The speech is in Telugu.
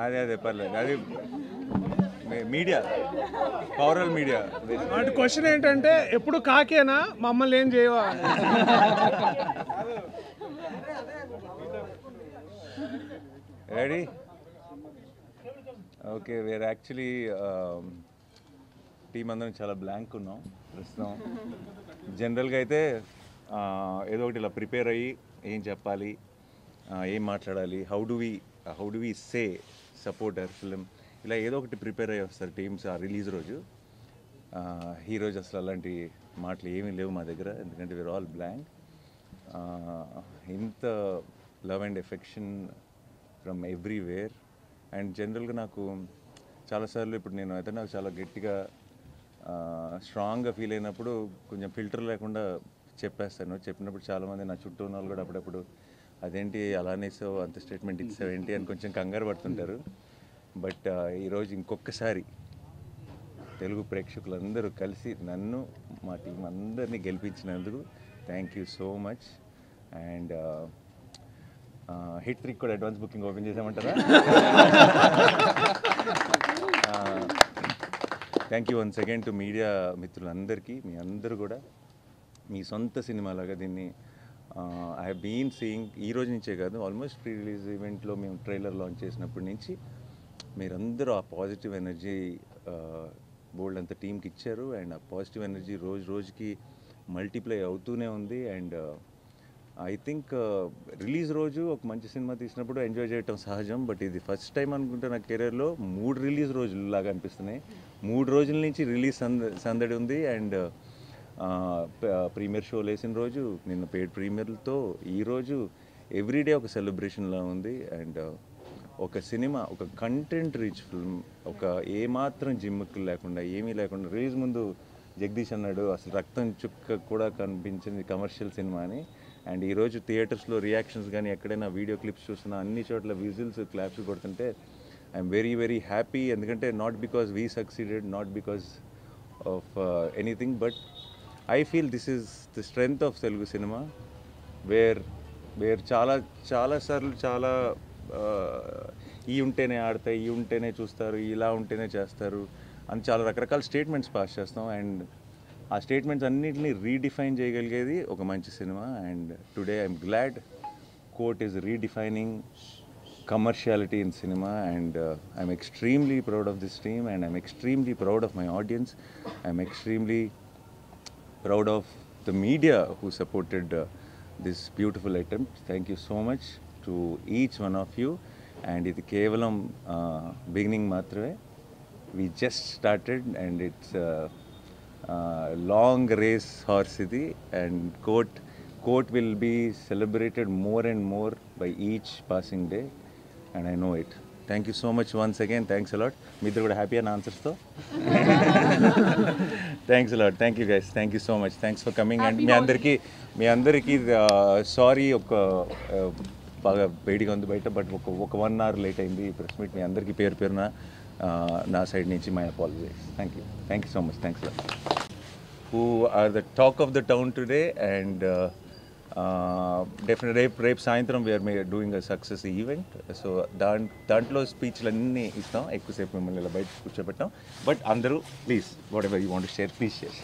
అదే పర్లేదు. అది మీడియా, పవరల్ మీడియా. వాటి క్వశ్చన్ ఏంటంటే ఎప్పుడు కాకేనా మమ్మల్ని ఏం చేయవా? Ready? Okay, where actually team అందరం చాలా బ్లాంక్ ఉన్నాం ప్రస్తుతం. జనరల్గా అయితే ఏదో ఒకటి ఇలా ప్రిపేర్ అయ్యి ఏం చెప్పాలి, ఏం మాట్లాడాలి, how do we say support our film, ఇలా ఏదో ఒకటి ప్రిపేర్ అయ్యి వస్తారు టీమ్స్ ఆ రిలీజ్ రోజు. ఈ రోజు అసలు అలాంటి మాటలు ఏమీ లేవు మా దగ్గర, ఎందుకంటే వీఆర్ ఆల్ బ్లాంక్. ఇంత love and affection from everywhere. And జనరల్గా నాకు చాలాసార్లు ఇప్పుడు నేను అయితే నాకు చాలా గట్టిగా స్ట్రాంగ్గా ఫీల్ అయినప్పుడు కొంచెం ఫిల్టర్ లేకుండా చెప్పేస్తాను. చెప్పినప్పుడు చాలామంది నా చుట్టూ ఉన్న వాళ్ళు కూడా అప్పుడప్పుడు అదేంటి అలానే అంత స్టేట్మెంట్ ఇచ్చావు ఏంటి అని కొంచెం కంగారు పడుతుంటారు. బట్ ఈరోజు ఇంకొకసారి తెలుగు ప్రేక్షకులందరూ కలిసి నన్ను మా టీం అందరినీ గెలిపించినందుకు thank you so much. And hit trick కూడా అడ్వాన్స్ బుకింగ్ ఓపెన్ చేసామంటారా? Thank you once again to media మిత్రులందరికీ. మీ అందరూ కూడా మీ సొంత సినిమాలాగా దీన్ని ఐ హ్యావ్ బీన్ సీయింగ్. ఈ రోజు నుంచే కాదు, ఆల్మోస్ట్ ప్రీ రిలీజ్ ఈవెంట్లో మేము ట్రైలర్ లాంచ్ చేసినప్పటి నుంచి మీరందరూ ఆ పాజిటివ్ ఎనర్జీ బోల్డ్ అంత టీంకి ఇచ్చారు. అండ్ ఆ పాజిటివ్ ఎనర్జీ రోజు రోజుకి మల్టిప్లై అవుతూనే ఉంది. అండ్ ఐ థింక్ రిలీజ్ రోజు ఒక మంచి సినిమా తీసినప్పుడు ఎంజాయ్ చేయటం సహజం, బట్ ఇది ఫస్ట్ టైం అనుకుంటే నా కెరీర్లో 3 రిలీజ్ రోజులు లాగా అనిపిస్తున్నాయి. 3 రోజుల నుంచి రిలీజ్ సందడి ఉంది. అండ్ ప్రీమియర్ షోలు వేసిన రోజు, నిన్న పెయిడ్ ప్రీమియర్లతో ఈరోజు ఎవ్రీడే ఒక సెలబ్రేషన్లా ఉంది. అండ్ ఒక సినిమా, ఒక కంటెంట్ రిచ్ ఫిల్మ్, ఒక ఏమాత్రం జిమ్ముకు లేకుండా ఏమీ లేకుండా, రిలీజ్ ముందు జగదీష్ అన్నాడు అసలు రక్తం చుక్క కూడా కనిపించింది కమర్షియల్ సినిమా అని. అండ్ ఈరోజు థియేటర్స్లో రియాక్షన్స్ కానీ ఎక్కడైనా వీడియో క్లిప్స్ చూస్తున్నా అన్ని చోట్ల విజిల్స్ క్లాప్స్ కొడుతుంటే ఐఎమ్ వెరీ వెరీ హ్యాపీ. ఎందుకంటే not because we succeeded, not because of anything, but I feel this is the strength of Telugu cinema. Where చాలాసార్లు చాలా ఈ ఉంటేనే ఆడతాయి, ఈ ఉంటేనే చూస్తారు, ఇలా ఉంటేనే చేస్తారు అని చాలా రకరకాల స్టేట్మెంట్స్ పాస్ చేస్తాం. అండ్ ఆ స్టేట్మెంట్స్ అన్నింటినీ రీడిఫైన్ చేయగలిగేది ఒక మంచి cinema. And today I'm glad court is redefining commerciality in cinema, and I'm extremely proud of this team, and I'm extremely proud of my audience. I'm extremely proud of the media who supported this beautiful attempt. Thank you so much to each one of you. And ఇది కేవలం beginning మాత్రమే. We just started and it's long race horse ఇది, and court will be celebrated more and more by each passing day. And I know it. Thank you so much once again. Thanks a lot. మీ ఇద్దరు కూడా హ్యాపీ అని ఆన్సర్స్తో. Thanks a lot. Thank you guys. Thank you so much. Thanks for coming. And మీ అందరికీ సారీ, ఒక బాగా వేడిగా ఉంది బయట, బట్ ఒక 1 hour లేట్ అయింది ప్రెస్ మీట్. మీ అందరికీ పేరు పేరున నా సైడ్ నుంచి my apologies. Thank you so much. Thanks a lot. Who are the talk of the town today, and definite రేపు సాయంత్రం we are doing a success event. So దాంట్లో స్పీచ్లు అన్నీ ఇస్తాం. ఎక్కువసేపు మిమ్మల్ని ఇలా బయట కూర్చోబెట్టాం. బట్ అందరూ please whatever you want to share, please share.